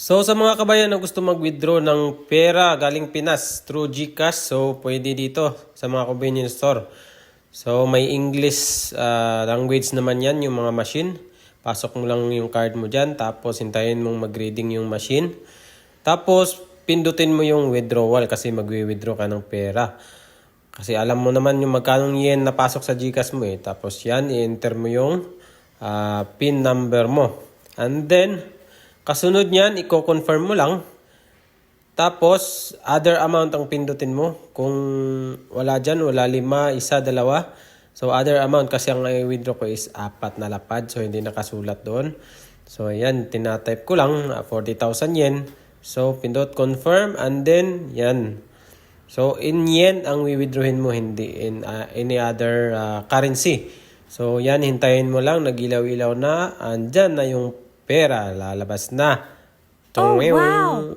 So sa mga kabayan na gusto mag-withdraw ng pera galing Pinas through GCash, so pwede dito sa mga convenience store. So may English language naman yan, yung mga machine. Pasok mo lang yung card mo dyan, tapos hintayin mong mag-reading yung machine. Tapos pindutin mo yung withdrawal kasi magwi-withdraw ka ng pera. Kasi alam mo naman yung magkano yen na pasok sa GCash mo eh. Tapos yan, i-enter mo yung PIN number mo. And then, kasunod niyan, i-confirm mo lang. Tapos, other amount ang pindutin mo. Kung wala dyan, wala 5, 1, 2. So, other amount kasi ang i-withdraw ko is 4 na lapad. So, hindi nakasulat doon. So, ayan, tinatype ko lang, 40,000 yen. So, pindot confirm and then, yan. So, in yen ang withdrawin mo, hindi in any other currency. So, yan, hintayin mo lang, nagilaw-ilaw na, andyan na yung pera, lalabas na. Oh, wow!